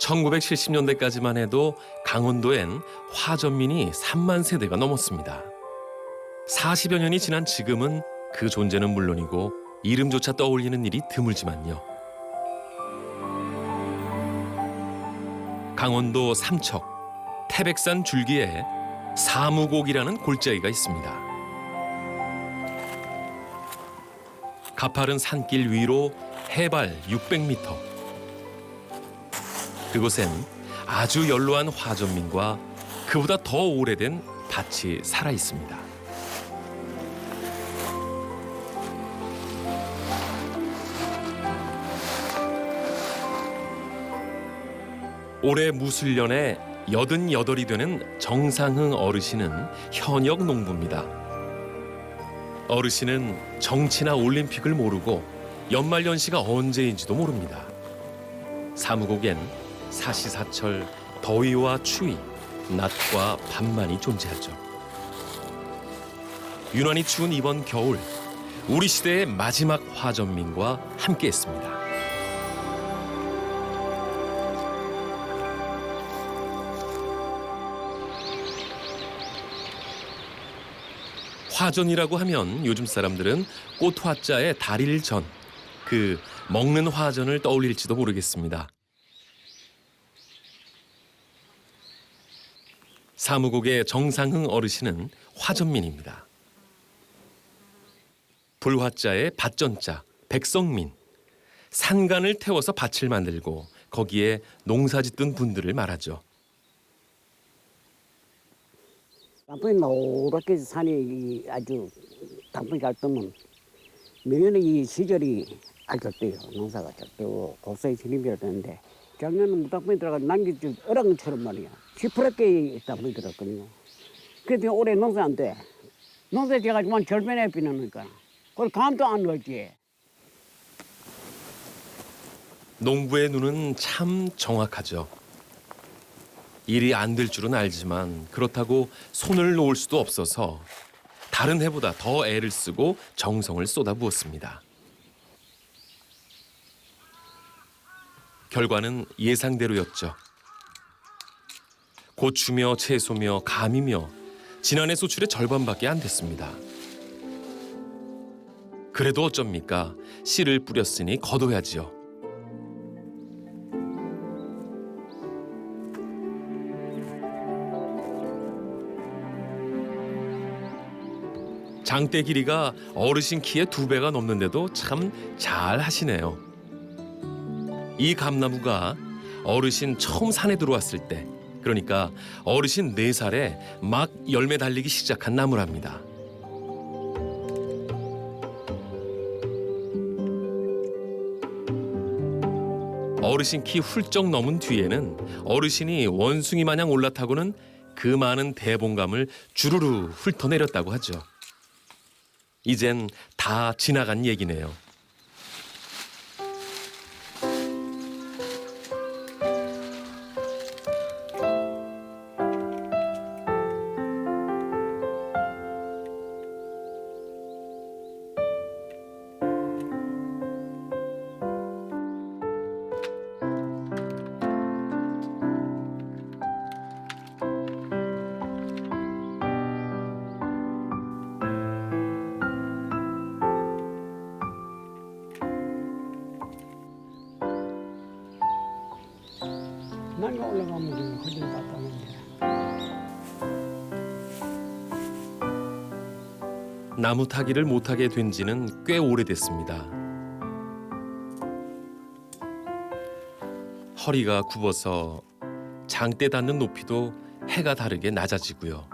1970년대까지만 해도 강원도엔 화전민이 3만 세대가 넘었습니다. 40여 년이 지난 지금은 그 존재는 물론이고 이름조차 떠올리는 일이 드물지만요. 강원도 삼척, 태백산 줄기에 사무곡이라는 골짜기가 있습니다. 가파른 산길 위로 해발 600m. 그곳엔 아주 연로한 화전민과 그보다 더 오래된 밭이 살아 있습니다. 올해 무술년에 88이 되는 정상흥 어르신은 현역 농부입니다. 어르신은 정치나 올림픽을 모르고 연말연시가 언제인지도 모릅니다. 사무곡엔 사시사철 더위와 추위, 낮과 밤만이 존재하죠. 유난히 추운 이번 겨울, 우리 시대의 마지막 화전민과 함께했습니다. 화전이라고 하면 요즘 사람들은 꽃화자의 달일전, 그 먹는 화전을 떠올릴지도 모르겠습니다. 사무곡의 정상흥 어르신은 화전민입니다. 불화자의 밭전자, 백성민. 산간을 태워서 밭을 만들고 거기에 농사짓던 분들을 말하죠. 땅콩이 노랗게 산이 아주 땅콩이 잘 뜨면 매년에 이 시절이 아주 좋대요. 농사가 좋대요. 고소의 진입이라 되는데 작년은 무땅콩이 들어가 남기지 어랑처럼 말이야. 시퍼렇게 땅콩이 들었거든요. 그래도 올해 농사 안 돼. 농사 지어가지고 절반에 비나니까. 그걸 감도 안 넣었지. 농부의 눈은 참 정확하죠. 일이 안 될 줄은 알지만 그렇다고 손을 놓을 수도 없어서 다른 해보다 더 애를 쓰고 정성을 쏟아부었습니다. 결과는 예상대로였죠. 고추며 채소며 감이며 지난해 소출의 절반밖에 안 됐습니다. 그래도 어쩝니까? 씨를 뿌렸으니 거둬야지요. 장대 길이가 어르신 키의 2배가 넘는데도 참 잘 하시네요. 이 감나무가 어르신 처음 산에 들어왔을 때, 그러니까 어르신 4살에 막 열매 달리기 시작한 나무랍니다. 어르신 키 훌쩍 넘은 뒤에는 어르신이 원숭이 마냥 올라타고는 그 많은 대봉감을 주르르 훑어내렸다고 하죠. 이젠 다 지나간 얘기네요. 난가 올라가면 허리 갔다는데. 나무 타기를 못하게 된 지는 꽤 오래됐습니다. 허리가 굽어서 장대 닿는 높이도 해가 다르게 낮아지고요.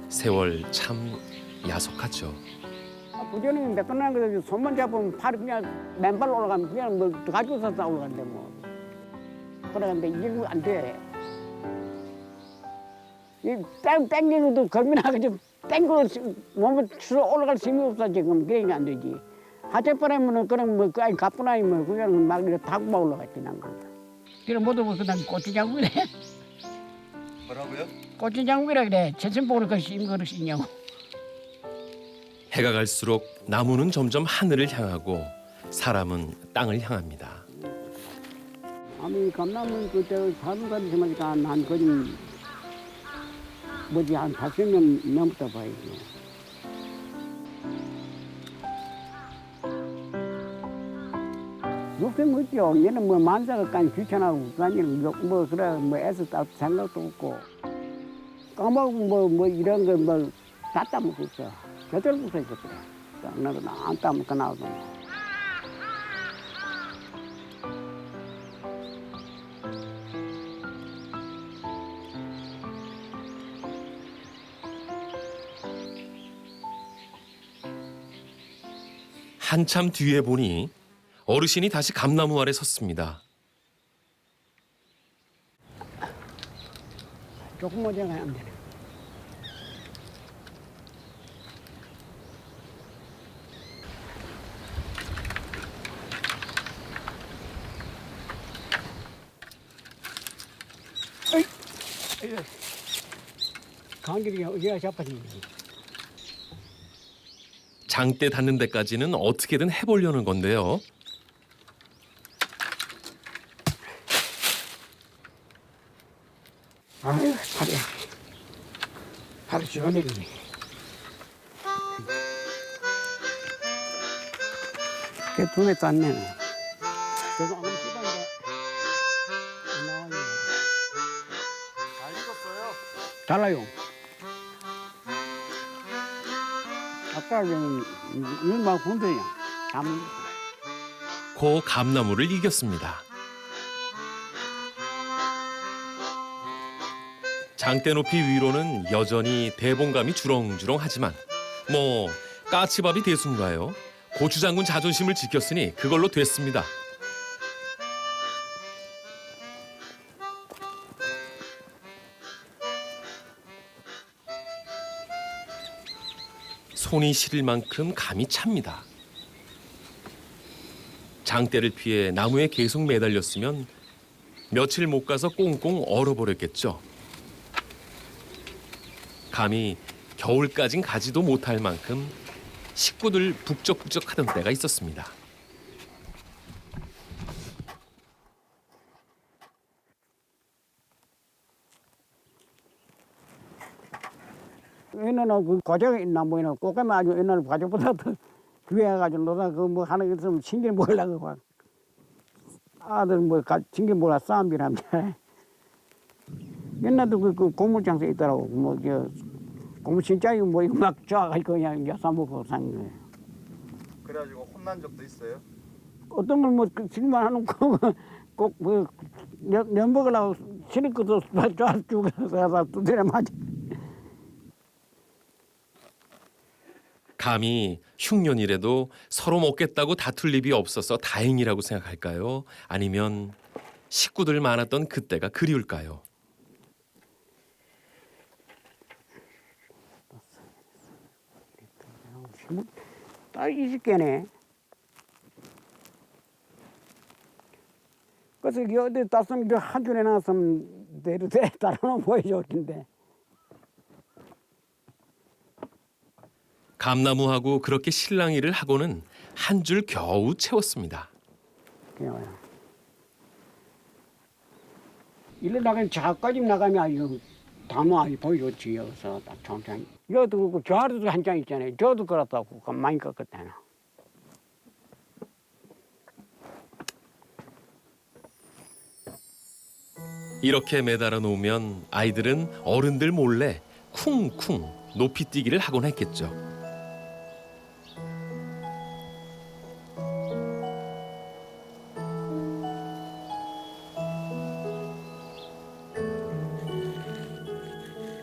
세월 참 야속하죠. 부전이 몇 번 하는 거지. 손만 잡으면 팔이 그냥 맨발로 올라가면 그냥 뭐 가지고 서서 올라간대 뭐. 그러는데 이게 안 돼. 이 땡기고도 겁이나고 좀 땡기고 몸을 치러 올라갈 힘이 없어 지금. 그러니까 안 되지. 하재바람은 그냥 뭐 아니 가뿐하니 뭐 그냥 막 이렇게 타고만 올라갔지 난 거. 그럼 모두 그냥 고추장구래. 뭐라고요? 고추장구라 그래. 제천복을 그 심거를 씻냐고. 해가 갈수록 나무는 점점 하늘을 향하고 사람은 땅을 향합니다. 아니 감나무 그때 사는 거 있으니까 한 거진 뭐지 한 80년 넘었다 봐야죠. 욕심 없죠. 얘는 뭐 만사가 깐 귀찮아하고 아니면 뭐 그래 뭐 애써 딱 생각도 없고 까먹고 뭐 이런 거뭐다 따먹고 있어. 저절부터 있어 그래. 나는 안 따먹고 나오고. 한참 뒤에 보니 어르신이 다시 감나무 아래 섰습니다. 조금 먼저 가면 되네. 어이! 감기가 어디가 잡아지니? 장대 닿는 데까지는 어떻게든 해보려는 건데요. 아유, 팔이 시원해지네. 그 눈에 땄네. 그래서 오늘 집안데 안 나와요. 잘 익었어요. 달라요. 아까 좀 일만 군대야. 고 감나무를 이겼습니다. 장대 높이 위로는 여전히 대봉감이 주렁주렁하지만 뭐 까치밥이 대수인가요? 고추장군 자존심을 지켰으니 그걸로 됐습니다. 손이 시릴 만큼 감이 찹니다. 장대를 피해 나무에 계속 매달렸으면 며칠 못 가서 꽁꽁 얼어버렸겠죠. 감이 겨울까진 가지도 못할 만큼 식구들 북적북적하던 때가 있었습니다. 옛날에 그 과자가 있나 뭐이나 꽃가미 아주 옛날에 과자보다 더 귀해가지고 너가 그 뭐 하나 있으면 챙겨 먹으려고 막 아들 뭐 챙겨 먹으라 싸움이라며. 옛날도 그 고물장사 있더라고. 뭐 저 고물 진짜 이거 뭐 이거 막 좋아가지고 그냥 여사 먹고 산 거예요. 그래가지고 혼난 적도 있어요. 어떤 걸뭐 질만 하는 거꼭뭐 먹으려고 싫은 것도 좋아주고 해서 두드려 맞아. 감히 흉년이라도 서로 먹겠다고 다툴 일이 없어서 다행이라고 생각할까요? 아니면 식구들 많았던 그때가 그리울까요? 딱 20개네. 그래서 이게 어디 땄으면 한 줄에 나왔으면 내로 따라는 보여줄 텐데. 감나무하고 그렇게 실랑이를 하고는 한 줄 겨우 채웠습니다. 그냥 일로 나가면 저까지 나가면 아주 다모 아주 보여줬지 여기서 딱 천천히. 여도 그 저하루도 한 장 있잖아요. 저도 그렇다고 많이 꺾었다나. 이렇게 매달아 놓으면 아이들은 어른들 몰래 쿵쿵 높이 뛰기를 하곤 했겠죠.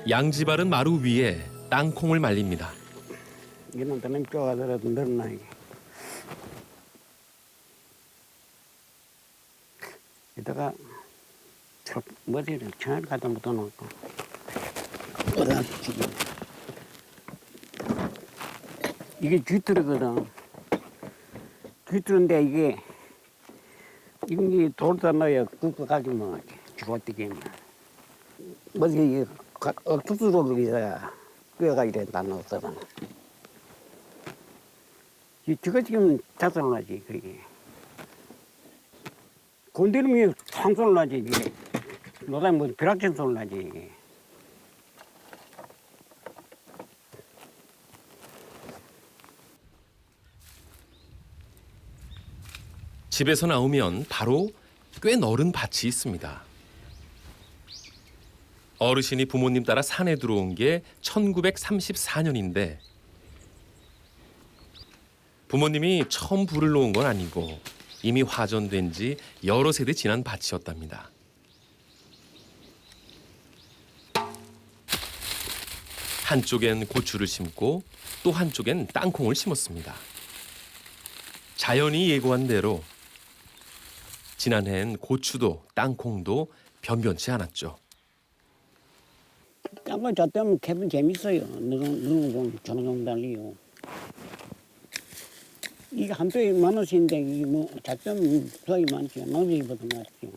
양지바른 마루 위에 땅콩을 말립니다. 이런 데는 쪼가더라도 늘어나 이게. 이따가 저 머리를 천을 갖다 묻어놓고 어디다 붙이기. 이게 쥐트르거든. 쥐트르인데 이게 돌다 넣어야 굽고 가지 뭐 죽어뜨기면 뭐지 이게 억투수로 이래야 뼈가 이래 다 넣었거든. 이 저거 지금 자살나지 그게. 건드리면 상소를 나지 이게. 노다 뭐 벼락친 소리 나지 이게. 집에서 나오면 바로 꽤 넓은 밭이 있습니다. 어르신이 부모님 따라 산에 들어온 게 1934년인데 부모님이 처음 불을 놓은 건 아니고 이미 화전된 지 여러 세대 지난 밭이었답니다. 한쪽엔 고추를 심고 또 한쪽엔 땅콩을 심었습니다. 자연이 예고한 대로 지난해엔 고추도 땅콩도 변변치 않았죠. 딴거 저 때문에 캐면 재밌어요. 너는 좀 종종 달리요. 이게 한 도에 10,000원씩인데 이게 뭐 자점 수익이 많죠. 농지보다 많죠.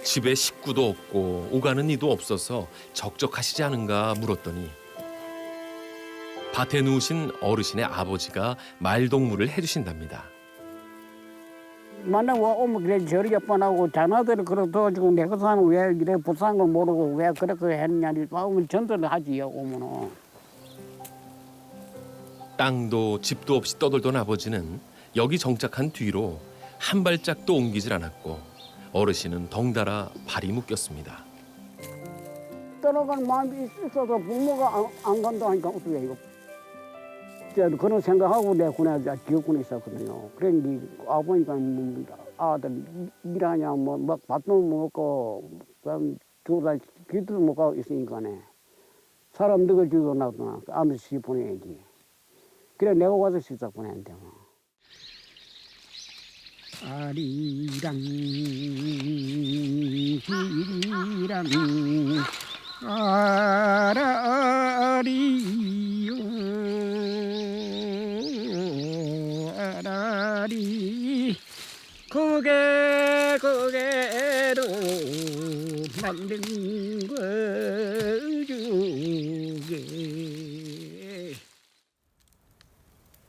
집에 식구도 없고 오가는 이도 없어서 적적하시지 않은가 물었더니 밭에 누우신 어르신의 아버지가 말동무를 해주신답니다. 만나 오면 그래 저리 뻔하고 자나들을 그래가지고 내가 사는 왜 이래 불쌍한 걸 모르고 왜 그렇게 했냐니 오면 전도를 하지요 오면은. 땅도 집도 없이 떠돌던 아버지는 여기 정착한 뒤로 한 발짝도 옮기질 않았고 어르신은 덩달아 발이 묶였습니다. 떠나갈 마음이 있어서 부모가 안 간다 하니까 어떻게 이거. 저도 그런 생각하고 내가 군에 지역군에 있었거든요. 그런데 아버니까 아들 일하냐 뭐 밥도 먹고 두달 길도 못 가고 있으니까네 사람 누구 주고 나도 아무시 보내야지. 그래 내가 와서 시작 보내는데 뭐. 아리랑 기리랑 아라리요 아라리 고개로 만든 거주게.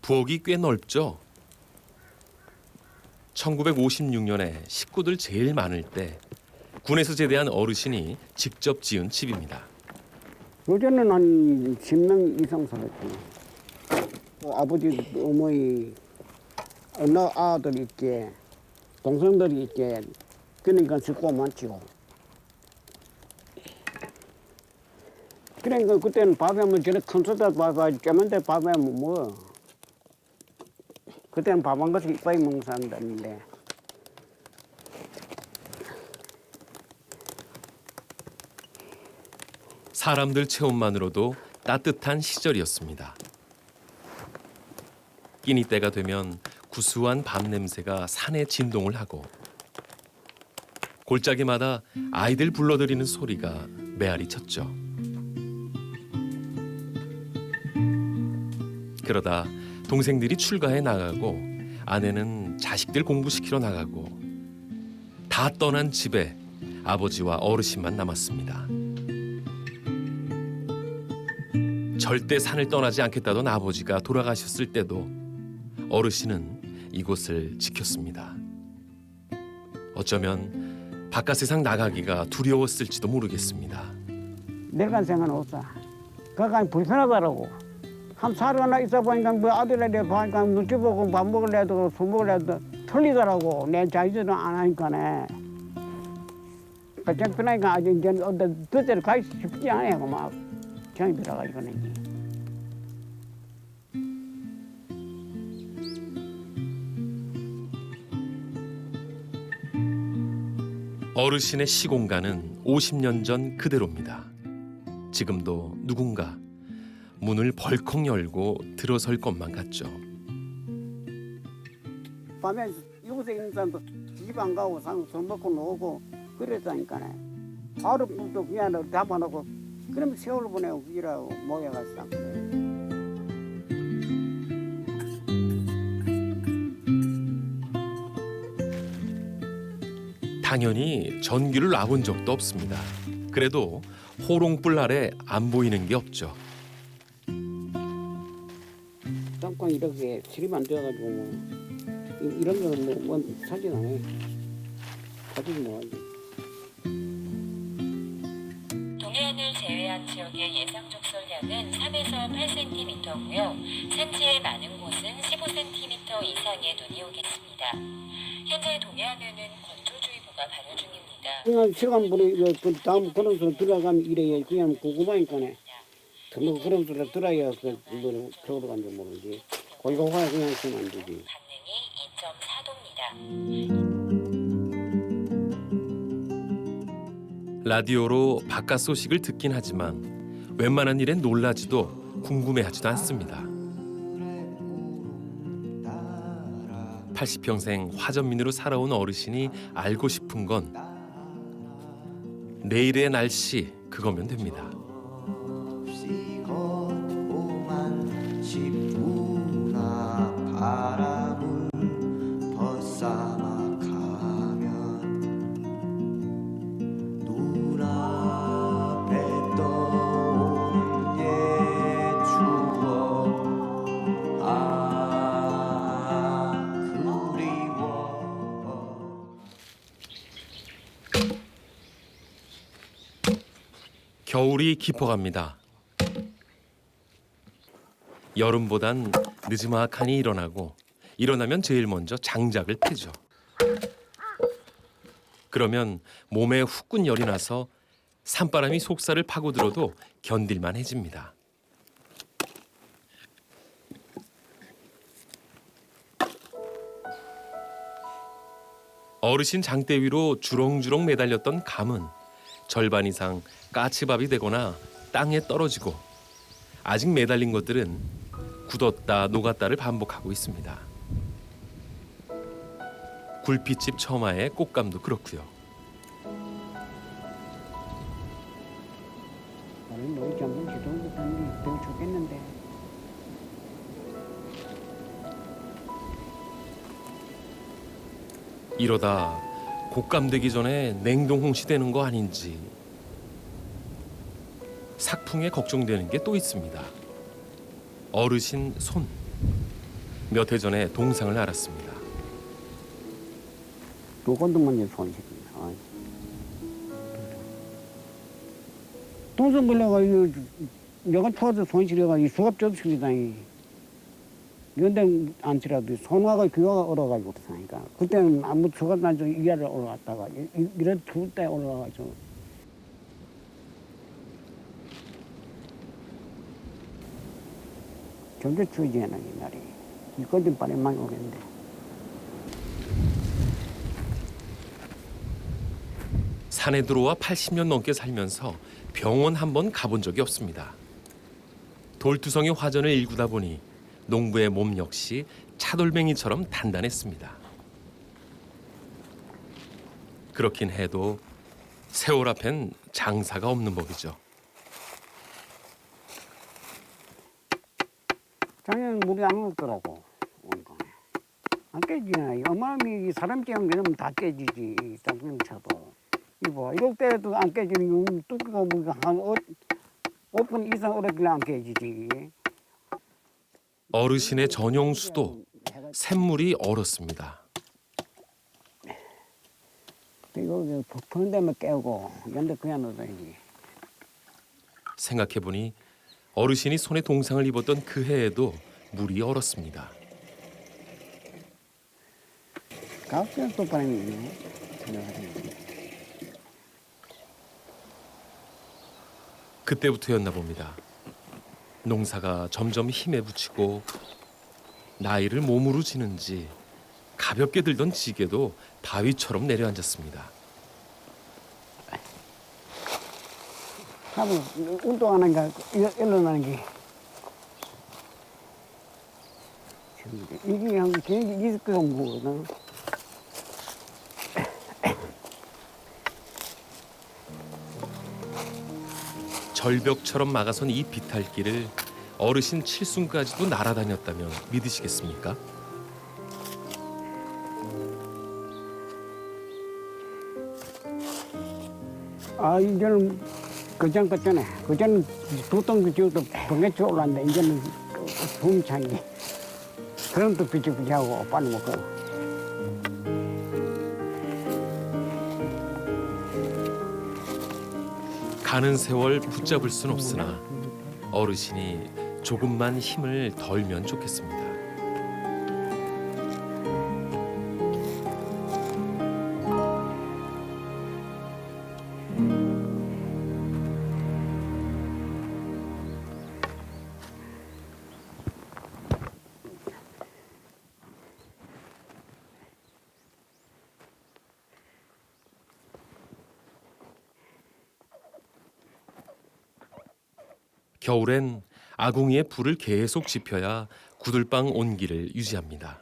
부엌이 꽤 넓죠. 1956년에 식구들 제일 많을 때 군에서 제대한 어르신이 직접 지은 집입니다. 요즘은 한 10명 이상 살았지. 아버지, 어머니, 어느 아들이 있지, 동생들이 있지. 그러니까 식구가 많지요. 그러니까 그때는 밥에 뭐 저렇게 큰 솥에 밥에 쪼만데 밥에 뭐 그때는 밥 한 것씩 이빨이 먹는 사람들인데. 사람들 체온만으로도 따뜻한 시절이었습니다. 끼니 때가 되면 구수한 밤 냄새가 산에 진동을 하고 골짜기마다 아이들 불러들이는 소리가 메아리 쳤죠. 그러다 동생들이 출가해 나가고 아내는 자식들 공부시키러 나가고 다 떠난 집에 아버지와 어르신만 남았습니다. 절대 산을 떠나지 않겠다던 아버지가 돌아가셨을 때도 어르신은 이곳을 지켰습니다. 어쩌면 바깥 세상 나가기가 두려웠을지도 모르겠습니다. 내가 생각은 없어. 그러니까 불편하더라고. 한 사흘 하나 있어 보니까 뭐 아들한테 보니까 눈치 보고 밥 먹으려도 술 먹으려도 틀리더라고. 내 자기들은 안 하니까네. 그냥 편하니까 아주 이제 어디 뜻대로 가기 쉽지 않아요. 막 정이 들어가지고는. 어르신의 시공간은 50년 전 그대로입니다. 지금도 누군가 문을 벌컥 열고 들어설 것만 같죠. 밤에 이곳에 있는 사람도 집 안 가고 술 먹고 놀고 그랬다니까네. 하루부터 그냥 잡아놓고 그러면 세월 보내고 일하고 모여가지고 그래. 당연히 전기를 놔본 적도 없습니다. 그래도 호롱불 아래 안 보이는 게 없죠. 가만 이렇게 수립 안 돼가지고 뭐 이런 거는 뭐 사진 안 해. 사진 뭐 하지. 동해안을 제외한 지역의 예상 적설량은 3에서 8cm고요. 산지의 많은 곳은 15cm 이상의 눈이 오겠습니다. 현재 동해안에는 건조주의보가 발효 중입니다. 그냥 시간 보내 그 다음 그런 소리 들어가면 이래 그냥 궁금하니까네. 뭐 그런 소리 들어야 뭐 겨울 간지 모르지. 고이고가 그냥 쓰면 안 되지. 강릉이 2.4도입니다. 라디오로 바깥 소식을 듣긴 하지만 웬만한 일엔 놀라지도 궁금해하지도 않습니다. 80평생 화전민으로 살아온 어르신이 알고 싶은 건 내일의 날씨 그거면 됩니다. 바람을 벗삼아 가면 눈앞에 떠오르는 옛 추억 그리워. 겨울이 깊어갑니다. 여름보단 느지막하니 일어나고 일어나면 제일 먼저 장작을 패죠. 그러면 몸에 후끈 열이 나서 산바람이 속살을 파고들어도 견딜만해집니다. 어르신 장대 위로 주렁주렁 매달렸던 감은 절반 이상 까치밥이 되거나 땅에 떨어지고 아직 매달린 것들은 굳었다 녹았다를 반복하고 있습니다. 굴빛집 처마의 꽃감도 그렇고요. 나는 너희 잠깐 지도도 당기 되게 좋겠는데. 이러다 곶감되기 전에 냉동 홍시되는 거 아닌지 삭풍에 걱정되는 게 또 있습니다. 어르신 손. 몇 해 전에 동상을 앓았습니다. 두 건도만 이제 손실이야. 동선 걸려가지고 내가 터져 손실해가지고 수갑 접습니다니. 연대 안치라도 손화가 귀화가 얼어가지고 그러니까 그때는 아무 수갑 난저 이하를 올라갔다가 이런 두때 올라가가지고. 점점 추워지는 이 날이. 이건 빨리 많이 오겠는데. 산에 들어와 80년 넘게 살면서 병원 한 번 가본 적이 없습니다. 돌투성이 화전을 일구다 보니 농부의 몸 역시 차돌뱅이처럼 단단했습니다. 그렇긴 해도 세월 앞엔 장사가 없는 법이죠. 작년 물이 안 먹더라고. 안 깨지네. 어마어마히 사람 째면 이러면 다 깨지지. 장병차도. 이거 이럴 때도 안 깨지면 뚜껑가 뭐가 한 5분 이상 오래길래 안 깨지지. 어르신의 전용 수도 샘물이 얼었습니다. 이거 푸는 데만 깨고 연대 그냥 넣어야지. 생각해보니 어르신이 손에 동상을 입었던 그 해에도 물이 얼었습니다. 가을에 또 바람이 있네. 그때부터였나 봅니다. 농사가 점점 힘에 부치고 나이를 몸으로 지는지 가볍게 들던 지게도 바위처럼 내려앉았습니다. 하루 운동 안 하니까 일어나는 게. 이게 한 계획이 있을 거가 뭐거든. 절벽처럼 막아선 이 비탈길을 어르신 칠순까지도 날아다녔다면 믿으시겠습니까? 아 이제는 그전 같잖아. 그전 두덩 지어도 벙에쳐 올랐는데 이제는 숨차기. 그럼도 비치비치하고 빨리 먹고. 가는 세월 붙잡을 순 없으나 어르신이 조금만 힘을 덜면 좋겠습니다. 겨울엔 아궁이에 불을 계속 지펴야 구들방 온기를 유지합니다.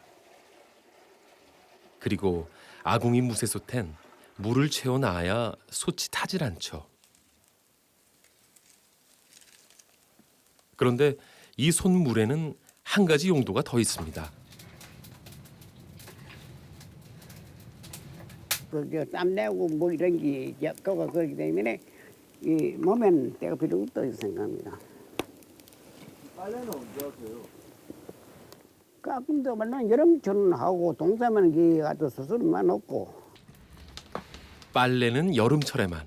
그리고 아궁이 무쇠솥엔 물을 채워놔야 솥이 타질 않죠. 그런데 이 솥물에는 한 가지 용도가 더 있습니다. 땀 내고 뭐 이런 게 거가 그렇기 때문에 이 몸엔 때가 필요 없다고 생각합니다. 빨래는 언제 하세요? 가끔도 말로 여름철은 하고 동사면 기 가도 수술만 없고. 빨래는 여름철에만,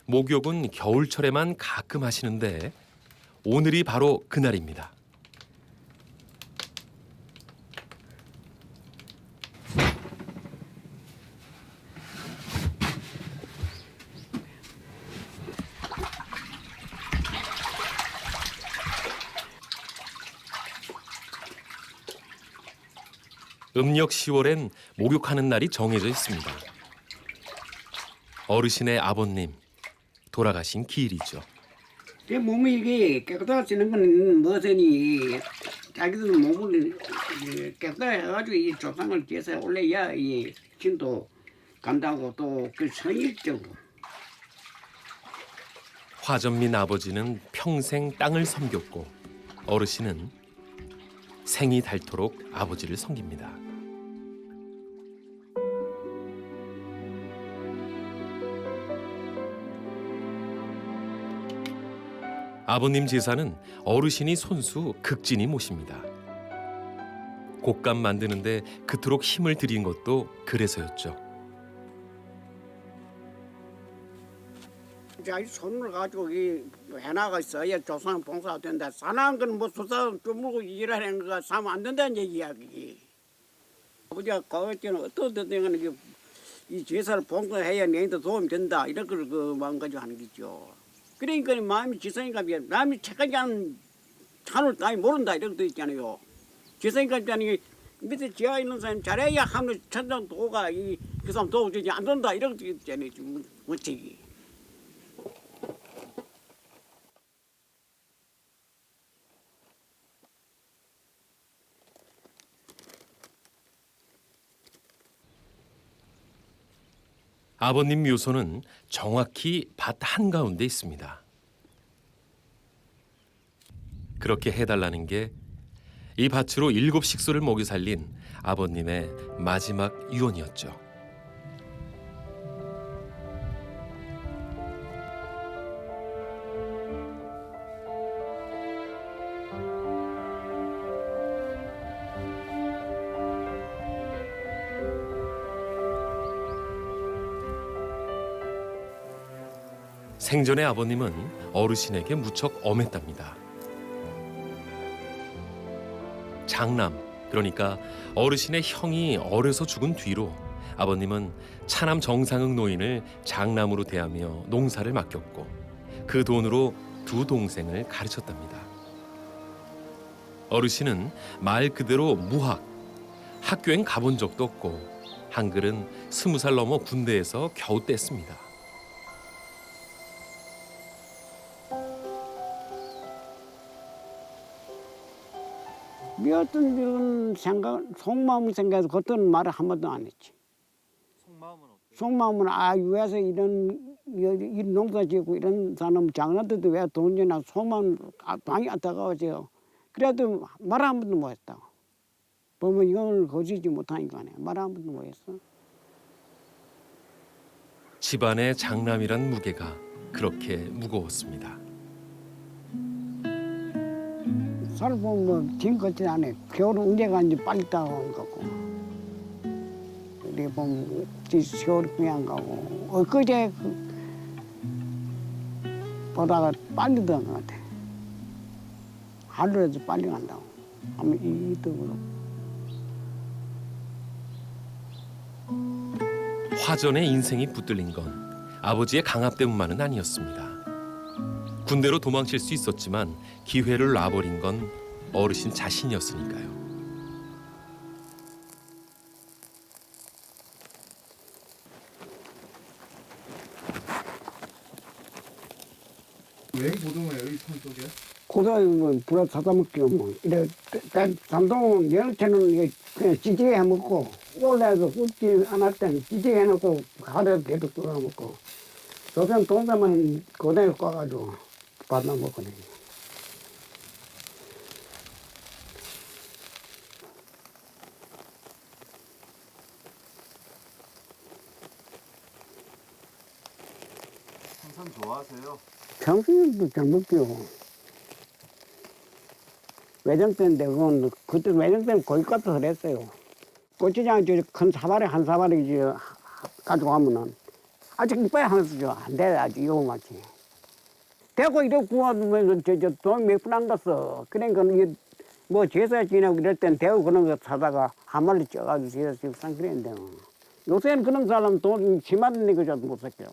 목욕은 겨울철에만 가끔 하시는데 오늘이 바로 그날입니다. 음력 10월엔 목욕하는 날이 정해져 있습니다. 어르신의 아버님, 돌아가신 기일이죠. 제 몸이 이게 깨끗해지는 건 무엇이니 자기들 몸을 깨끗해가지고 이 조상을 제사 올려야 이 신도 간다고 또 그 성일적으로. 화전민 아버지는 평생 땅을 섬겼고 어르신은 생이 닳도록 아버지를 섬깁니다. 아버님 제사는 어르신이 손수 극진히 모십니다. 곶감 만드는데 그토록 힘을 들인 것도 그래서였죠. 자기 손을 가지고 이 해나가 있어야 조상 봉사가 된다. 사나운 건 뭐 수사 주물고 일하는 거가 사면 안 된다는 얘기야 그게. 아버지가 과거 때는 어떤 데는 이 제사를 봉사해야 내한테 도움이 된다 이런 걸 그 마음 가지고 하는 거죠. 그러니까 마음이 지성인가 비해 남이 착하지 않은 찬을 남이 모른다 이런 것도 있잖아요. 지성인가 비하는 밑에 지하 있는 사람 잘해야 하면 천장 도가 그 사람 도우지 안 된다 이런 것도 있잖아요. 원칙이. 아버님 묘소는 정확히 밭 한가운데 있습니다. 그렇게 해달라는 게 이 밭으로 7 식소를 먹여 살린 아버님의 마지막 유언이었죠. 생전에 아버님은 어르신에게 무척 엄했답니다. 장남, 그러니까 어르신의 형이 어려서 죽은 뒤로 아버님은 차남 정상흥 노인을 장남으로 대하며 농사를 맡겼고 그 돈으로 2 동생을 가르쳤답니다. 어르신은 말 그대로 무학, 학교엔 가본 적도 없고 한글은 20살 넘어 군대에서 겨우 뗐습니다. 어떤 이런 생각, 속마음 생각해서 그때는 말을 한마디도 안 했지. 속마음은 어때요? 속마음은 왜서 이런 농사 짓고 이런 사람 장난들도 왜 돈 주나 속마음 방이 안 따가워져요. 그래도 말 한 번도 못 했다. 보면 이걸 거지지 못하니까 말 한 번도 못 했어. 집안의 장남이란 무게가 그렇게 무거웠습니다. 살을 보면 뭐 지금 같지 않아. 겨울은 언제 가는지 빨리 따가운 거고. 우리 보면 겨울이 그냥 가고. 엊그제 보다가 빨리 들어간 것 같아. 하루라도 빨리 간다고. 아마 이 떡으로. 화전에 인생이 붙들린 건 아버지의 강압 때문만은 아니었습니다. 군대로 도망칠 수 있었지만 기회를 놔버린 건 어르신 자신이었으니까요. 왜 고등어예요, 이 산 속에? 고등어는 뭐 불에 사다 먹기로 뭐. 이래 잠동 여름에는 이게 그냥 찌찌개 해 먹고 올라서 굽지 안 할 때는 찌찌개 해놓고 하루에 계속 끓여 먹고. 요새는 동대만 고등어 꺼가지고 밥만 먹고 내. 산삼 좋아하세요? 평소에도 잘 먹죠. 외정 때인데 그건 그때 외정 때는 고깃값도 그랬어요. 고추장 저큰 사발에 한 사발에 이제 가지고 가면은 아직 이빨 하나 쓰죠. 안 돼, 아직 이거 맞지. 대고 이래 구워두면 돈 몇 푼 안 갔어. 그러니까 이게 뭐 제사 지내고 이럴 땐 대고 그런 거 사다가 한 마리 쪄가지고 제사 상 그랬는데 요새는 그런 사람 돈 10만 원 내고도 못 샀죠.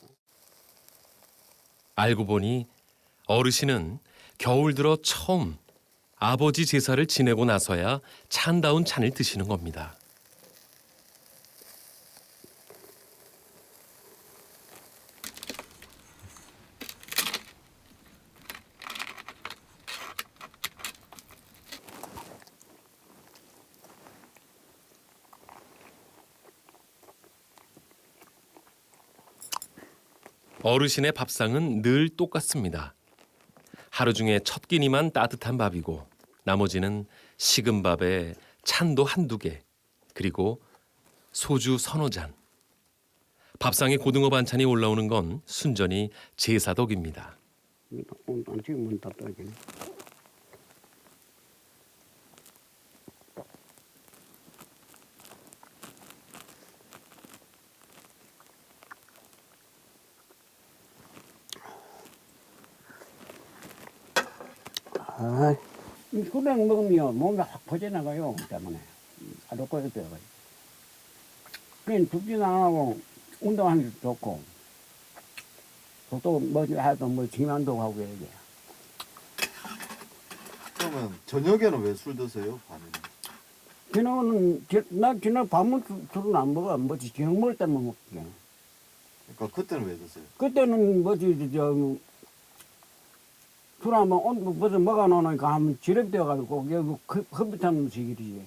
알고 보니 어르신은 겨울 들어 처음 아버지 제사를 지내고 나서야 찬다운 찬을 드시는 겁니다. 어르신의 밥상은 늘 똑같습니다. 하루 중에 첫 끼니만 따뜻한 밥이고 나머지는 식은 밥에 찬도 한두 개, 그리고 소주 서너 잔. 밥상에 고등어 반찬이 올라오는 건 순전히 제사덕입니다. 지금은 다 떨어지네. 아, 이 소량 먹으면 몸이 확 퍼져나가요, 때문에. 아주 꼬여져가지고. 그냥 춥지도 안 하고, 운동하는 게 좋고, 또 뭐지 해도 뭐 지만도 하고 이러게. 그러면 저녁에는 왜 술 드세요, 밤에는? 나 지난 밤은 술은 안 먹어. 뭐지, 저녁 먹을 때만 먹지. 그러니까 그때는 왜 드세요? 그때는 뭐지, 술 한번 무슨 먹어놓으니까 한번 지럽되어가지고, 여기 커피탕 식이지.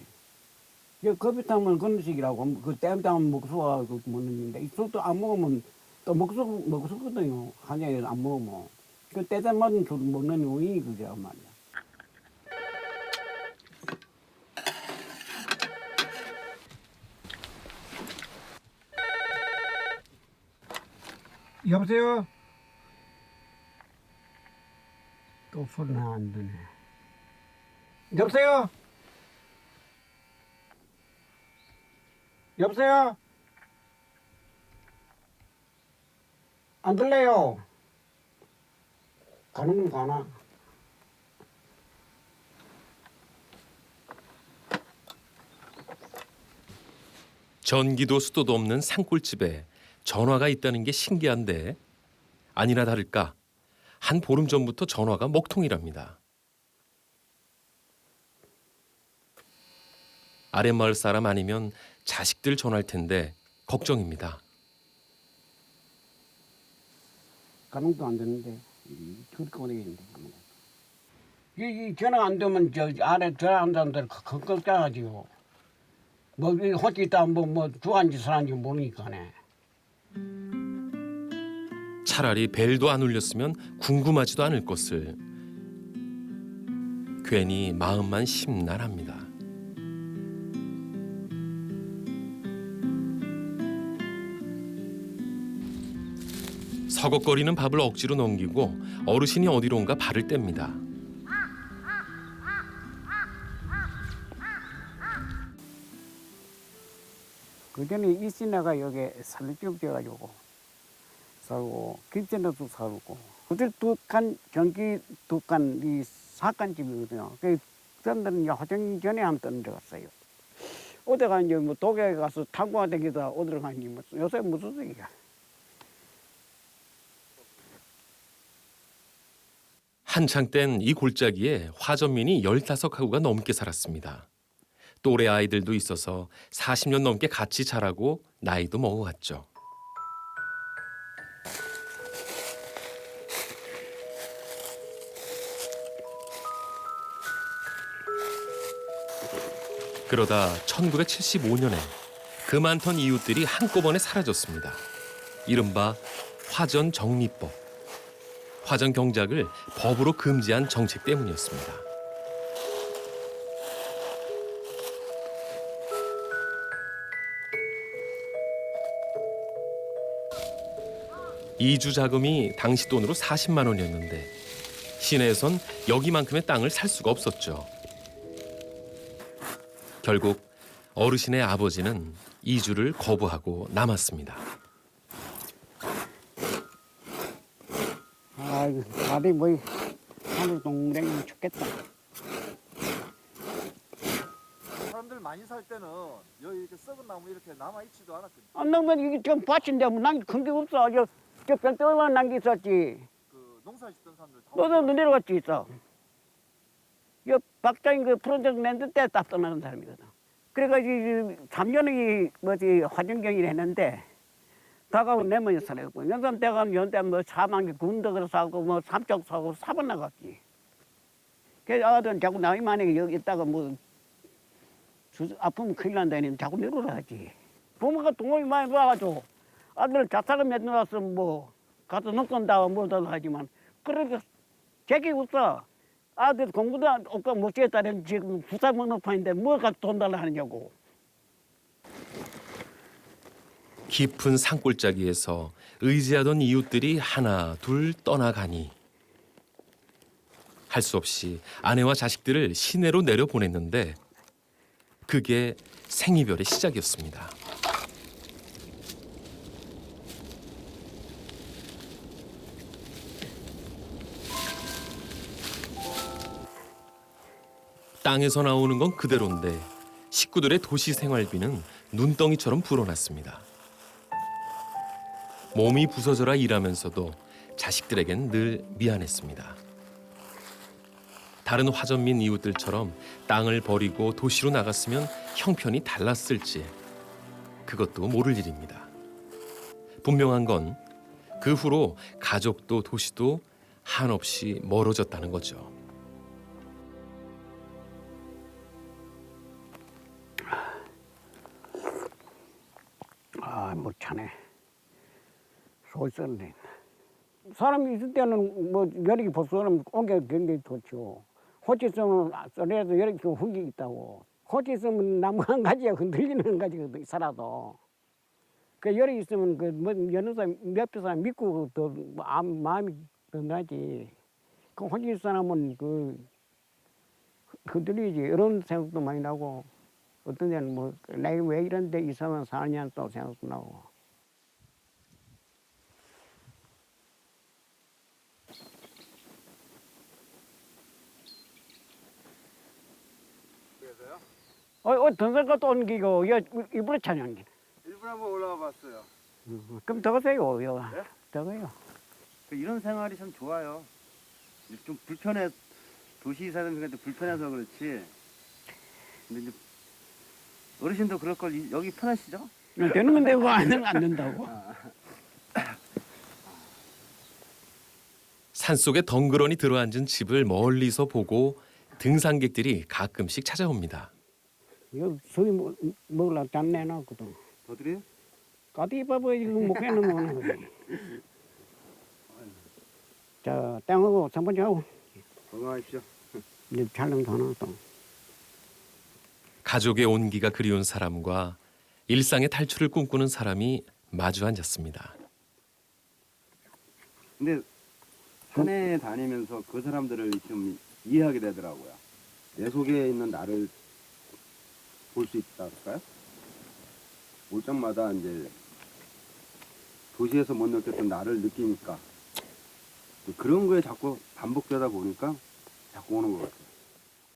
커피탕은 그런 식이라고, 그 땜탕은 먹수가지고 먹는데, 이 술도 안 먹으면 또 먹수거든요. 한 잔에 안 먹으면. 그 때때 맞은 술 먹는 우인이 그게 말이야. 여보세요? 또 소리가 안 드네. 여보세요? 여보세요? 안 들려요? 가는 건 가나? 전기도 수도도 없는 산골집에 전화가 있다는 게 신기한데 아니나 다를까 한 보름 전부터 전화가 먹통이랍니다. 아랫마을 사람 아니면 자식들 전화할 텐데 걱정입니다. 가능도 안 되는데 그렇게 오래겠는데 이 전화 안 되면 저 아래 전화 안 되는 데를 걱정하지요. 뭐 혼자 있다 뭐 죽었는지 살았는지 모르니까네. 차라리 벨도 안 울렸으면 궁금하지도 않을 것을. 괜히 마음만 심란합니다. 서걱거리는 밥을 억지로 넘기고 어르신이 어디론가 발을 뗍니다. 그 전에 이씨네가 여기 살림집 지어가지고 살고, 김치너도 살고, 그들 경기 이 사간집이거든요. 그 사람들은 이제 화정 전에 한번 들어갔어요. 어디가 이제 뭐 독일에 가서 탐구가 되기도 어디로 가니 뭐 요새 무슨 소리야. 한창 땐 이 골짜기에 화전민이 15가구가 넘게 살았습니다. 또래 아이들도 있어서 40년 넘게 같이 자라고 나이도 먹어갔죠. 그러다 1975년에 그 많던 이웃들이 한꺼번에 사라졌습니다. 이른바 화전 정리법. 화전 경작을 법으로 금지한 정책 때문이었습니다. 이주 자금이 당시 돈으로 40만 원이었는데 시내에선 여기만큼의 땅을 살 수가 없었죠. 결국 어르신의 아버지는 이주를 거부하고 남았습니다. 아이고, 다리 뭐 하늘 동댕이 죽겠다. 사람들 많이 살 때는 여기 이렇게 썩은 나무 이렇게 남아 있지도 않았거든요. 안 나면 이게 좀 밭인데 뭐 난 큰 게 없어. 저 별도만 난 게 있었지. 그 농사 짓던 사람들 다 너도 내려갔지 있어. 여 박장인 그 프로젝트 낸들 때 딱 떠나는 사람이거든. 그래가지고 3년이 뭐지 화정경일 했는데 다가고 내면이 살았고 연산 때가 연대 뭐 사망이 군덕으로 사고 뭐 삼척 사고 사번 나갔지. 그래서 아들은 자꾸 나이 많이 여기 있다가 뭐 아프면 큰일 난다니 자꾸 내려라 하지. 부모가 돈이 많이 벌어가지고 아들 자살을 맺어서 뭐 가서 녹선다고 뭐다 하지만 그래도 재기 없어. 아들 공부도 없고 못 지었다는 지금 부산 먹는 판인데 뭐가 돈 달라 하느냐고. 깊은 산골짜기에서 의지하던 이웃들이 하나 둘 떠나가니 할 수 없이 아내와 자식들을 시내로 내려보냈는데 그게 생이별의 시작이었습니다. 땅에서 나오는 건 그대로인데 식구들의 도시 생활비는 눈덩이처럼 불어났습니다. 몸이 부서져라 일하면서도 자식들에겐 늘 미안했습니다. 다른 화전민 이웃들처럼 땅을 버리고 도시로 나갔으면 형편이 달랐을지 그것도 모를 일입니다. 분명한 건 그 후로 가족도 도시도 한없이 멀어졌다는 거죠. 아, 못 차네. 소 있었네. 사람이 있을 때는 뭐 여력이 벗어나면 온게 굉장히 좋죠. 호치 있으면 소리라도 여력이 훈기 있다고. 호치 있으면 나무 한 가지가 흔들리는 한 가지거든 살아도. 그 여력이 있으면 그뭐 여느 사람 몇표 사람 믿고 더 마음이 더 나지. 그 호치 있는 사람은 그 흔들리지. 이런 생각도 많이 나고. 어떤 데는 뭐 내가 왜 이런 데 있으면 사느냐 또 생각도 나고. 그래서요? 등산가 또 옮기고 일부러 찬양기. 일부러 한번 올라가 봤어요. 그럼 더 가세요, 여. 네? 더 가요. 이런 생활이 참 좋아요. 좀 불편해, 도시 사람들한테 불편해서 그렇지. 근데 이제 어르신도 그럴 걸 여기 편하시죠? 되는 건 되고 안 되는 건 안 된다고. 산속에 덩그러니 들어앉은 집을 멀리서 보고 등산객들이 가끔씩 찾아옵니다. 이거 소리 먹으려고 짠 내놨거든. 더 드려요? 까디 봐봐, 이거 목에는 뭐는 거지. 자, 땅하고 3번 하고 건강하십시오. 이제 촬영 더 나왔다. 가족의 온기가 그리운 사람과 일상의 탈출을 꿈꾸는 사람이 마주 앉았습니다. 근데 산에 다니면서 그 사람들을 좀 이해하게 되더라고요. 내 속에 있는 나를 볼 수 있다 할까요? 올 적마다 이제 도시에서 못 느꼈던 나를 느끼니까 그런 거에 자꾸 반복되다 보니까 자꾸 오는 것 같아요.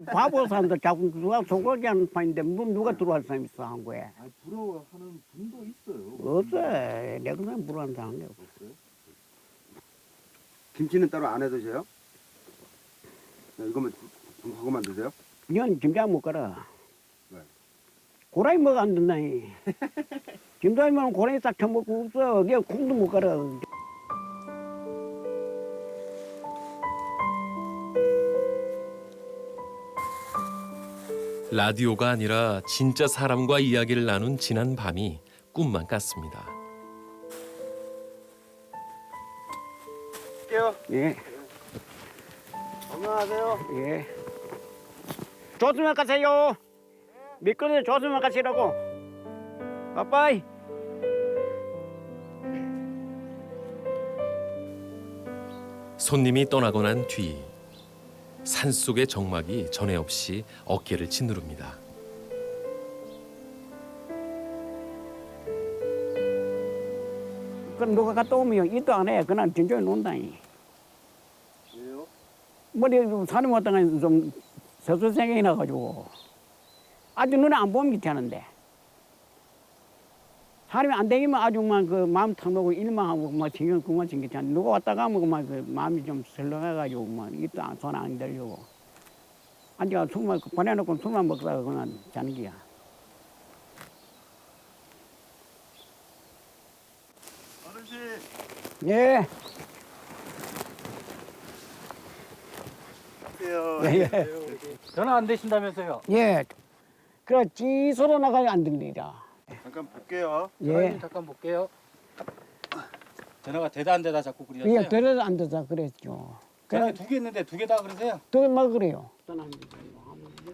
바보 사람도 자꾸 누가 속을 하는 판인데 뭐 누가 들어갈 사람 있어 한국에. 아, 부러워하는 분도 있어요. 없어. 내가 그냥 불안한 사람 없어. 김치는 따로 안 해 드세요? 이거만 좀 하고만 드세요? 이건 김장 못 가라. 왜? 고라니 먹어 안 된다니. 김장이면 고라니 딱 처먹고 없어. 그냥 콩도 못 가라. 라디오가 아니라 진짜 사람과 이야기를 나눈 지난 밤이 꿈만 같습니다. 할게요. 예, 건강하세요. 예. 조심히 가세요. 미끄러져 조심히 가시라고. 빠빠이. 손님이 떠나고 난 뒤 산속의 정막이 전에 없이 어깨를 짓누릅니다. 그 누가 갔다 오면 이도 안 해. 그냥 진정해 논다니. 왜요? 머리 사람 왔다가 좀 서술생각이 나가지고 아주 눈에 안 보면 괜찮은데 사람이 안 되기만 아주 막그 마음 터놓고 일만 하고 막 신경 그만 생겼잖아. 누가 왔다 가면 그만 그 마음이 좀 설렁해가지고 막 이도 손 안 들려고 앉아 술만 보내놓고 술만 먹다가 그냥 자는 거야. 어르신. 예. 안녕하세요. 예. 전화 안 되신다면서요? 예. 그래 지소로 나가야 안 들리라. 잠깐 볼게요. 예. 잠깐 볼게요. 전화가 되다 안 되다 자꾸 그러셨어요? 예, 들어도 안 되자 그랬죠. 전화 두 개 있는데 두 개 다 그러세요? 또막 그래요.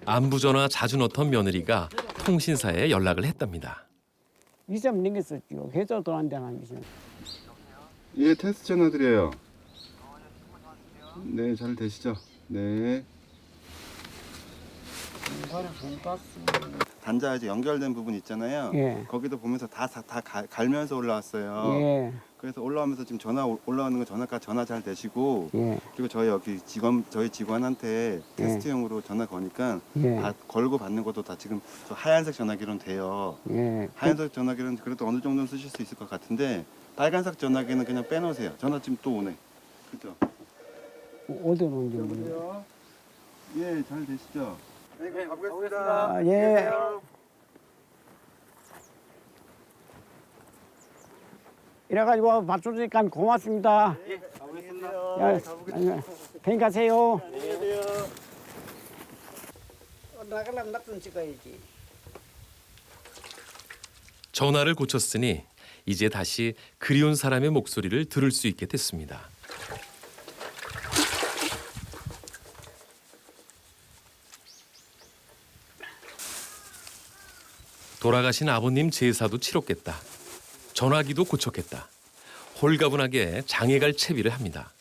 안부전화 자주 넣던 며느리가 통신사에 연락을 했답니다. 이점 넘겼었죠. 회사도 안 되는 이점. 예, 테스트 전화 드려요. 네, 잘 되시죠? 네. 단자 이제 연결된 부분 있잖아요. 예. 거기도 보면서 다 갈면서 올라왔어요. 예. 그래서 올라오면서 지금 전화 올라오는 거 전화 잘 되시고 예. 그리고 저희 직원한테 테스트용으로 전화 거니까 예. 다 걸고 받는 것도 다 지금 저 하얀색 전화기로는 돼요. 예. 하얀색 전화기는 그래도 어느 정도는 쓰실 수 있을 것 같은데 빨간색 전화기는 그냥 빼놓으세요. 전화 지금 또 오네. 그죠? 어디로 온지 모르겠어요. 예, 잘 되시죠? 네, 가보겠습니다. 아, 예. 이래가지고 봐주니까 고맙습니다. 예, 가보겠습니다. 야, 편히 가세요. 안녕히 계세요. 나가려면 낙선 찍어야지. 전화를 고쳤으니 이제 다시 그리운 사람의 목소리를 들을 수 있게 됐습니다. 돌아가신 아버님 제사도 치렀겠다. 전화기도 고쳤겠다. 홀가분하게 장에 갈 채비를 합니다.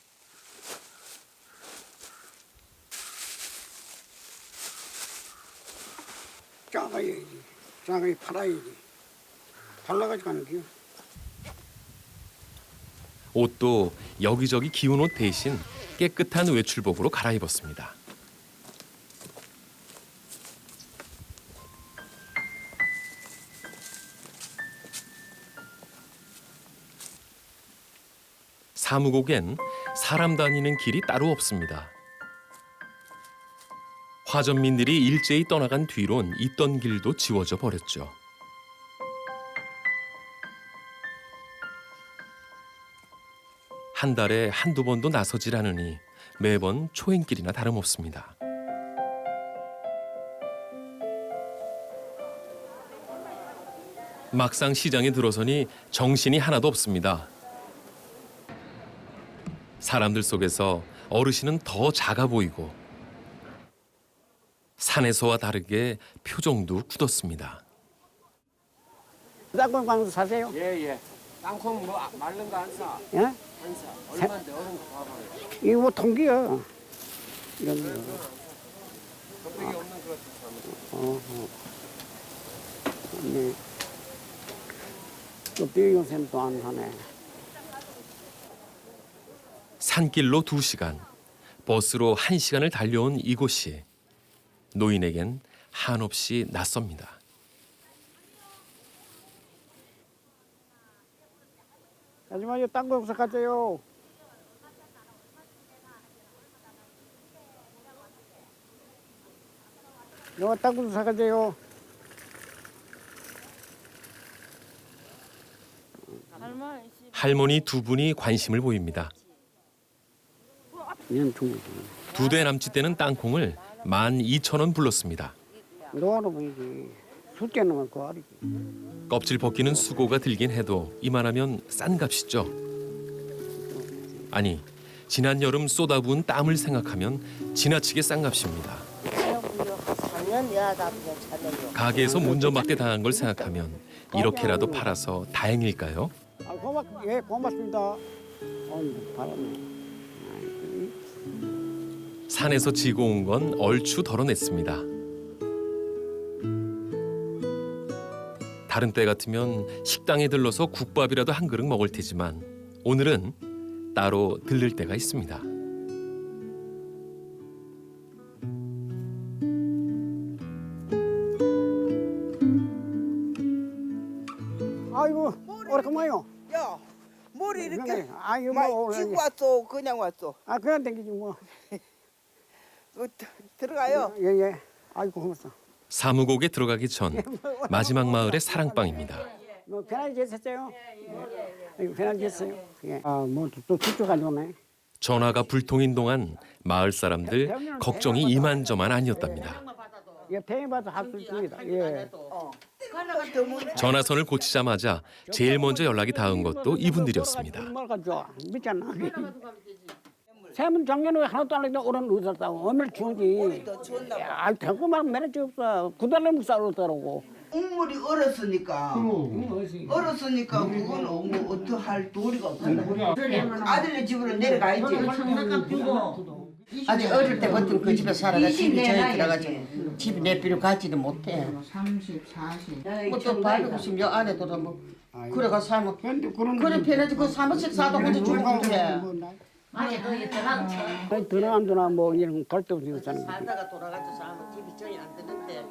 작아야지. 작아야 팔아야지. 팔라가지고 가는 게요. 옷도 여기저기 기운 옷 대신 깨끗한 외출복으로 갈아입었습니다. 사무국엔 사람 다니는 길이 따로 없습니다. 화전민들이 일제히 떠나간 뒤론 있던 길도 지워져 버렸죠. 한 달에 한두 번도 나서질 않으니 매번 초행길이나 다름없습니다. 막상 시장에 들어서니 정신이 하나도 없습니다. 사람들 속에서 어르신은 더 작아 보이고 산에서와 다르게 표정도 굳었습니다. 땅콩 광수 사세요? 예. 땅콩 뭐 말른 거 안 사. 예? 안 사. 얼마인데 얼른 봐봐요. 이거 뭐 통기야. 이런 거. 껍데기 없는 거 네. 또 비용센 또 안 하네. 산길로 2시간, 버스로 1시간을 달려온 이곳이 노인에겐 한없이 낯섭니다. 아줌마, 딴거 없어 가세요. 너 딴거 사가세요. 할머니 2분이 관심을 보입니다. 얘는 중국이. 2대 남짓 되는 땅콩을 12,000원 불렀습니다. 너는 보이지. 숫자는 그 알이지. 껍질 벗기는 수고가 들긴 해도 이만하면 싼 값이죠. 아니, 지난 여름 쏟아부은 땀을 생각하면 지나치게 싼 값입니다. 가게에서 문전박대 당한 걸 생각하면 이렇게라도 팔아서 다행일까요? 예, 고맙습니다. 바람에. 산에서 지고 온 건 얼추 덜어냈습니다. 다른 때 같으면 식당에 들러서 국밥이라도 한 그릇 먹을 테지만 오늘은 따로 들를 때가 있습니다. 아이고, 오래간만요. 야, 머리 이렇게 아이고, 막 뭐, 지고 왔어, 그냥 왔어. 그냥 댕기지 뭐. 들어가요. 예. 아이고, 고맙소. 사무곡에 들어가기 전 마지막 마을의 사랑방입니다. 뭐 편하게 계셨어요? 예. 편하게 계셨어요? 예. 뭐또 뒤쪽 가져오네. 전화가 불통인 동안 마을 사람들 걱정이 이만저만 아니었답니다. 예, 팽이 봐도 할 수 있습니다. 예. 전화선을 고치자마자 제일 먼저 연락이 닿은 것도 이분들이었습니다. 뭐가 좋아? 믿잖아. 세문 작년에 하나도 안 했는데 올해는 어디서 싸워? 얼마나 추운지. 야, 대구만 매너지 없어. 9달러면 싸우더라고. 국물이 얼었으니까 그건 뭐 어떡할 도리가 없어. 아들네 집으로 내려가야지. 아직 어릴 때부터 그 집에 살아가 집이 저희 들어가지고 집 내비로 가지도 못해. 30, 40. 뭐또 바르고 싶으면 여 안에도 뭐 그래가 살면 그래 편하지. 그 사무실 사도 혼자 죽으면 돼. 드나 뭐 이런 갈데 없이 사는 거. 살다가 돌아가서 살면 집이 전이 안 되는데.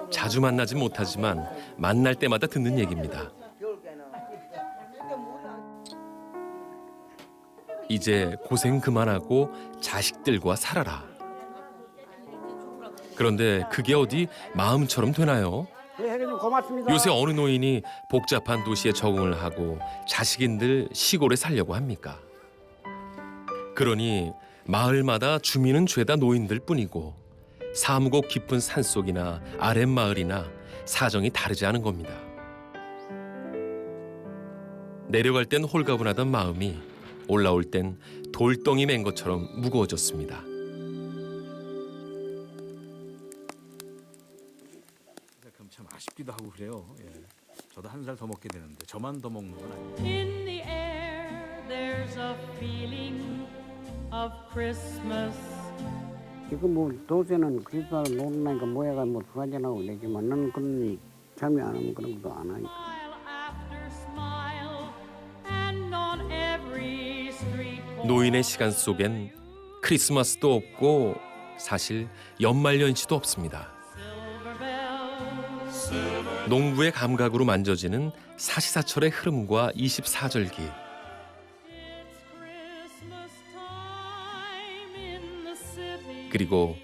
자주 만나진 못하지만 만날 때마다 듣는 얘기입니다. 이제 고생 그만하고 자식들과 살아라. 그런데 그게 어디 마음처럼 되나요? 예, 회장님 고맙습니다. 요새 어느 노인이 복잡한 도시에 적응을 하고 자식인들 시골에 살려고 합니까? 그러니 마을마다 주민은 죄다 노인들 뿐이고 사무곡 깊은 산속이나 아랫마을이나 사정이 다르지 않은 겁니다. 내려갈 땐 홀가분하던 마음이 올라올 땐 돌덩이 맨 것처럼 무거워졌습니다. 그럼 참 아쉽기도 하고 그래요. 예. 저도 한 살 더 먹게 되는데 저만 더 먹는 건 아니에요. In the air, there's a feeling of Christmas. 지금 뭐 도시는 크리스마스 노는니까 모야가 뭐 가져나고 그러지만 나는 그런 참여 안 하면 그런 것도 안 하니까. 노인의 시간 속엔 크리스마스도 없고 사실 연말연시도 없습니다. 농부의 감각으로 만져지는 사시사철의 흐름과 24절기. 그리고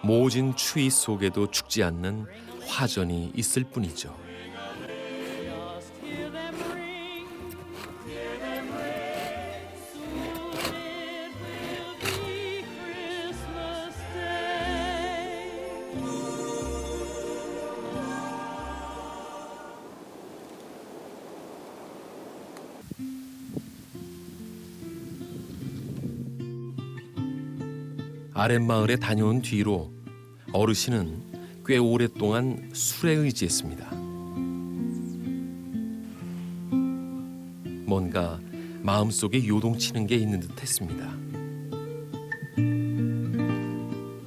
모진 추위 속에도 죽지 않는 화전이 있을 뿐이죠. 아랫마을에 다녀온 뒤로 어르신은 꽤 오랫동안 술에 의지했습니다. 뭔가 마음속에 요동치는 게 있는 듯 했습니다.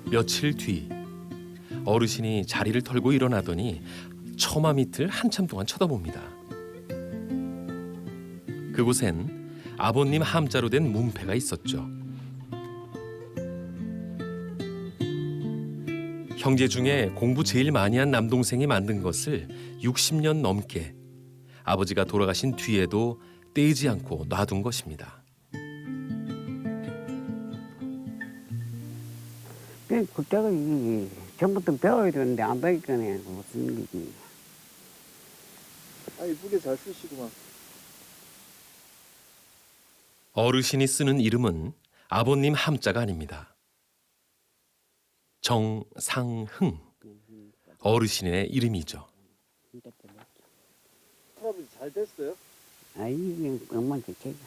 며칠 뒤 어르신이 자리를 털고 일어나더니 처마 밑을 한참 동안 쳐다봅니다. 그곳엔 아버님 함자로 된 문패가 있었죠. 형제 중에 공부 제일 많이 한 남동생이 만든 것을 60년 넘게 아버지가 돌아가신 뒤에도 떼지 않고 놔둔 것입니다. 그때가 전부터 배워야 되는데 안 배우니까 무슨 일이지. 아, 이쁘게 잘 쓰시구만. 어르신이 쓰는 이름은 아버님 함자가 아닙니다. 정상흥, 어르신의 이름이죠. 할아버지 잘 됐어요? 아이, 엄마한테 제가.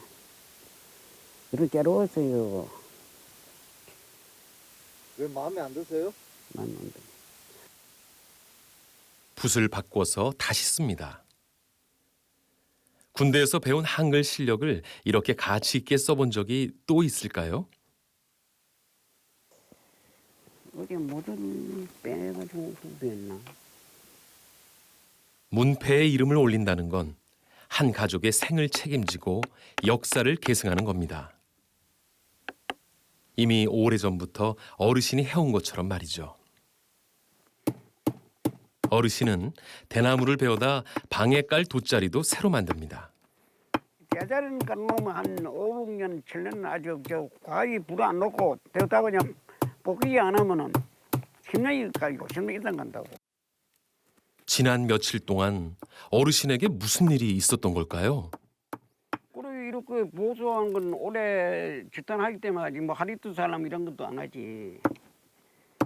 그런 괴로웠어요. 왜 마음에 안 드세요? 맞는데. 붓을 바꿔서 다시 씁니다. 군대에서 배운 한글 실력을 이렇게 가치 있게 써본 적이 또 있을까요? 어디 모든 빼가지고 후배였나. 문패에 이름을 올린다는 건 한 가족의 생을 책임지고 역사를 계승하는 겁니다. 이미 오래전부터 어르신이 해온 것처럼 말이죠. 어르신은 대나무를 베어다 방에 깔 돗자리도 새로 만듭니다. 제자리는 깔놓으면 한 5, 6년, 7년 아주 과히 불 안 놓고 되었다 그냥 복귀 안 하면은 10년이 깔고 10년 이상 간다고. 지난 며칠 동안 어르신에게 무슨 일이 있었던 걸까요? 그래 이렇게 보수한 건 오래 집단하기 때문에 하지 뭐 하리도 사람 이런 것도 안 하지.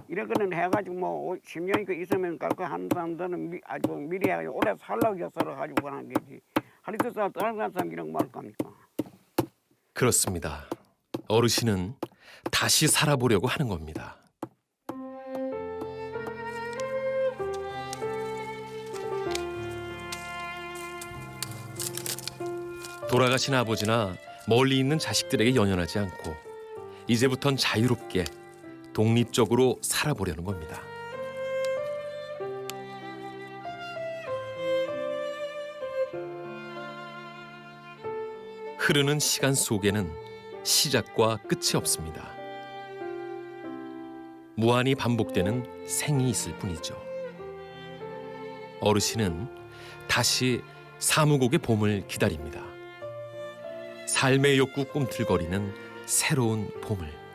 이렇게는 해가지고 뭐 10년이 있으면 깔고 하는 사람들은 아주 미리 해가지고 오래 살라고 해서 가지고 하는 게지. 하리도 사람 다른 사람 이런 거 말 겁니까? 그렇습니다. 어르신은 다시 살아보려고 하는 겁니다. 돌아가신 아버지나 멀리 있는 자식들에게 연연하지 않고 이제부턴 자유롭게 독립적으로 살아보려는 겁니다. 흐르는 시간 속에는 시작과 끝이 없습니다. 무한히 반복되는 생이 있을 뿐이죠. 어르신은 다시 사무곡의 봄을 기다립니다. 삶의 욕구 꿈틀거리는 새로운 봄을.